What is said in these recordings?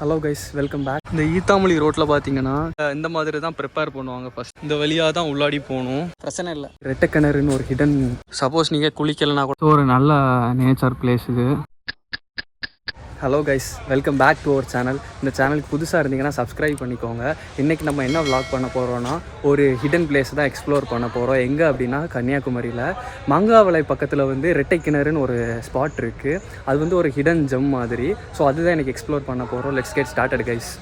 Hello guys, welcome back. இந்த ஈத்தாமொழி ரோட்டில் பார்த்தீங்கன்னா இந்த மாதிரி தான் ப்ரிப்பேர் பண்ணுவாங்க. ஃபர்ஸ்ட் இந்த வழியாக தான் உள்ளாடி போகணும், பிரச்சனை இல்லை. ரெட்டைக்கிணறுன்னு ஒரு ஹிடன், சப்போஸ் நீங்கள் குளிக்கலைன்னா கூட ஒரு நல்ல நேச்சர் பிளேஸ் இது. Hello guys, welcome back to our channel. இந்த சேனலுக்கு புதுசாக இருந்தீங்கன்னா சப்ஸ்கிரைப் பண்ணிக்கோங்க. இன்றைக்கி நம்ம என்ன vlog பண்ண போகிறோன்னா, ஒரு ஹிடன் பிளேஸ் தான் எக்ஸ்ப்ளோர் பண்ண போகிறோம். எங்கே அப்படின்னா கன்னியாகுமரியில் மங்காவளை பக்கத்தில் ரெட்டைக்கிணறுன்னு ஒரு ஸ்பாட் இருக்குது. அது ஒரு ஹிடன் ஜெம் மாதிரி. ஸோ அதுதான் எனக்கு எக்ஸ்ப்ளோர் பண்ண போகிறோம். Let's get started guys.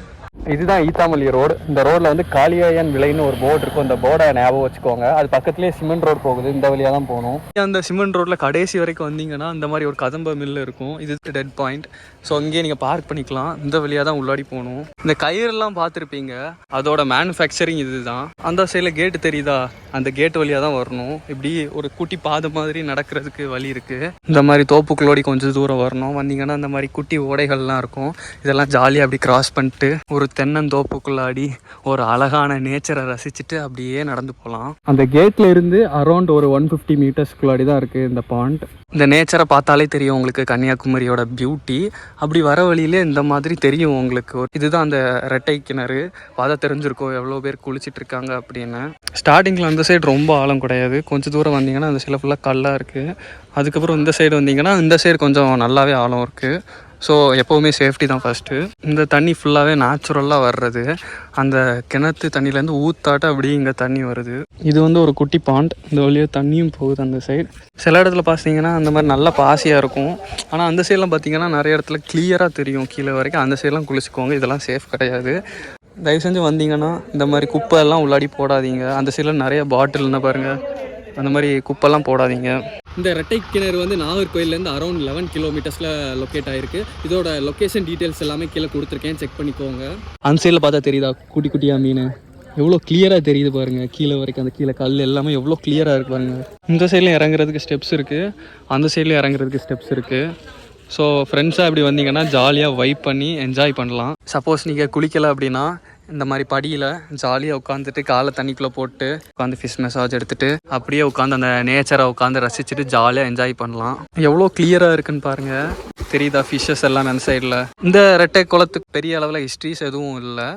இதுதான் ஈத்தாமொழி ரோடு. இந்த ரோட்டில் காளியாயன் விலைன்னு ஒரு போர்டு இருக்கும். அந்த போர்டை ஞாபகம் வச்சுக்கோங்க. அது பக்கத்துலேயே சிமெண்ட் ரோடு போகுது. இந்த வழியாக தான் போகணும். அந்த சிமெண்ட் ரோட்டில் கடைசி வரைக்கும் வந்தீங்கன்னா இந்த மாதிரி ஒரு கதம்ப மில் இருக்கும். இது டெட் பாயிண்ட். ஸோ அங்கேயே நீங்கள் பார்க் பண்ணிக்கலாம். இந்த வழியாக தான் உள்ளாடி போகணும். இந்த கயிறெல்லாம் பார்த்துருப்பீங்க, அதோட மேனுஃபேக்சரிங் இது தான். அந்த சைடில் கேட்டு தெரியுதா, அந்த கேட் வழியாக தான் வரணும். இப்படி ஒரு குட்டி பாதை மாதிரி நடக்கிறதுக்கு வழி இருக்குது. இந்த மாதிரி தோப்புக்குள்ளோடி கொஞ்சம் தூரம் வரணும். வந்தீங்கன்னா இந்த மாதிரி குட்டி ஓடைகள்லாம் இருக்கும். இதெல்லாம் ஜாலியாக அப்படி கிராஸ் பண்ணிட்டு ஒரு தென்னந்தோப்புக்குள்ளாடி ஒரு அழகான நேச்சரை ரசிச்சுட்டு அப்படியே நடந்து போகலாம். அந்த கேட்ல இருந்து அரௌண்ட் ஒரு 150 மீட்டர்ஸ்க்குள்ளாடி தான் இருக்குது இந்த பாண்ட். இந்த நேச்சரை பார்த்தாலே தெரியும் உங்களுக்கு கன்னியாகுமரியோட பியூட்டி. அப்படி வர வழியிலே இந்த மாதிரி தெரியும் உங்களுக்கு. இதுதான் அந்த ரெட்டை கிணறு. பார்த்தா தெரிஞ்சிருக்கும் எவ்வளோ பேர் குளிச்சுட்டு இருக்காங்க அப்படின்னு. ஸ்டார்டிங்கில் அந்த சைடு ரொம்ப ஆழம் கிடையாது. கொஞ்சம் தூரம் வந்தீங்கன்னா அந்த சைடில் ஃபுல்லாக கல்லாக இருக்குது. அதுக்கப்புறம் இந்த சைடு வந்தீங்கன்னா இந்த சைடு கொஞ்சம் நல்லாவே ஆழம் இருக்குது. ஸோ எப்போவுமே சேஃப்டி தான் ஃபஸ்ட்டு. இந்த தண்ணி ஃபுல்லாகவே நேச்சுரலாக வர்றது. அந்த கிணத்து தண்ணியிலேருந்து ஊத்தாட்ட அப்படியே இங்கே தண்ணி வருது. இது ஒரு குட்டி பாண்ட். இந்த வழியாக தண்ணியும் போகுது அந்த சைடு. சில இடத்துல பார்த்தீங்கன்னா அந்த மாதிரி நல்ல பாசியாக இருக்கும். ஆனால் அந்த சைடெலாம் பார்த்தீங்கன்னா நிறைய இடத்துல கிளியராக தெரியும் கீழே வரைக்கும். அந்த சைடெலாம் குளிச்சுக்கோங்க, இதெல்லாம் சேஃப் கிடையாது. தயவு செஞ்சு வந்தீங்கன்னா இந்த மாதிரி குப்பை எல்லாம் உள்ளாடி போடாதீங்க. அந்த சைடில் நிறைய பாட்டில் என்ன பாருங்கள், அந்த மாதிரி குப்பெல்லாம் போடாதீங்க. இந்த ரெட்டை கிணறு நாகர்கோயிலேருந்து அரௌண்ட் 11 கிலோமீட்டர்ஸில் லொக்கேட் ஆகிருக்கு. இதோட லொக்கேஷன் டீட்டெயில்ஸ் எல்லாமே கீழே கொடுத்துருக்கேன், செக் பண்ணிக்கோங்க. அந்த சைடில் பார்த்தா தெரியுதா குட்டி குட்டியாக மீன் எவ்வளோ கிளியராக தெரியுது பாருங்கள். கீழே வரைக்கும் அந்த கீழே கல் எல்லாமே எவ்வளோ கிளியராக இருக்குது பாருங்கள். இந்த சைடில் இறங்குறதுக்கு ஸ்டெப்ஸ் இருக்குது, அந்த சைடில் இறங்குறதுக்கு ஸ்டெப்ஸ் இருக்குது. ஸோ ஃப்ரெண்ட்ஸாக இப்படி வந்தீங்கன்னா ஜாலியாக வைப் பண்ணி என்ஜாய் பண்ணலாம். சப்போஸ் நீங்கள் குளிக்கலை அப்படின்னா இந்த மாதிரி படியில் ஜாலியாக உட்காந்துட்டு காலை தண்ணிக்குள்ளே போட்டு உட்காந்து ஃபிஷ் மசாஜ் எடுத்துகிட்டு அப்படியே உட்காந்து அந்த நேச்சரை உட்காந்து ரசிச்சுட்டு ஜாலியாக என்ஜாய் பண்ணலாம். எவ்வளோ கிளியராக இருக்குன்னு பாருங்கள். தெரியுதா ஃபிஷ்ஷஸ் எல்லாம் அந்த சைடில். இந்த ரெட்டை குளத்துக்கு பெரிய அளவில் ஹிஸ்ட்ரிஸ் எதுவும் இல்லை.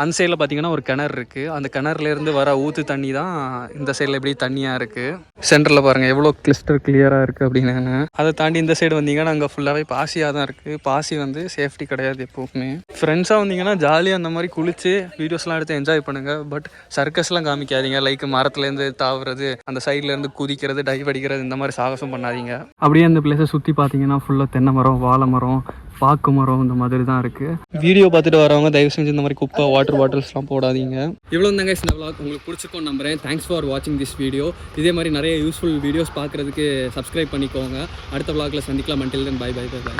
அந்த சைடில் பார்த்தீங்கன்னா ஒரு கிணறு இருக்குது. அந்த கிணறுலேருந்து வர ஊற்று தண்ணி தான் இந்த சைடில் எப்படி தண்ணியாக இருக்குது. சென்டரில் பாருங்கள் எவ்வளோ கிறிஸ்டல் கிளியராக இருக்குது அப்படின்னு. அதை தாண்டி இந்த சைடு வந்தீங்கன்னா அங்கே ஃபுல்லாகவே பாசியாக தான் இருக்குது. பாசி சேஃப்டி கிடையாது எப்போவுமே. ஃப்ரெண்ட்ஸாக வந்தீங்கன்னா ஜாலியாக அந்த மாதிரி குளிச்சு வீடியோஸ்லாம் எடுத்து என்ஜாய் பண்ணுங்கள். பட் சர்க்கஸ்லாம் காமிக்காதீங்க. லைக் மரத்துலேருந்து தாவுறது, அந்த சைட்லேருந்து குதிக்கிறது, டைவ் அடிக்கிறது, இந்த மாதிரி சாகசம் பண்ணாதீங்க. அப்படியே அந்த பிளேஸை சுற்றி பார்த்தீங்கன்னா ஃபுல்லாக தென்னை மரம், வாழை மரம், பாக்கு மரம், இந்த மாதிரி தான் இருக்குது. வீடியோ பார்த்துட்டு வரவங்க தயவு செஞ்சு இந்த மாதிரி குப்பை வாட்டர் பாட்டில்ஸ்லாம் போடாதீங்க. இவ்வளோ தாங்க இந்த vlog. உங்களுக்கு பிடிச்சிருக்கோன்னு நம்புறேன். தேங்க்ஸ் ஃபார் வாட்சிங் திஸ் வீடியோ. இதே மாதிரி நிறைய யூஸ்ஃபுல் வீடியோஸ் பார்க்குறதுக்கு சப்ஸ்கிரைப் பண்ணிக்கோங்க. அடுத்த vlogல சந்திக்கலாம். until then bye bye bye bye.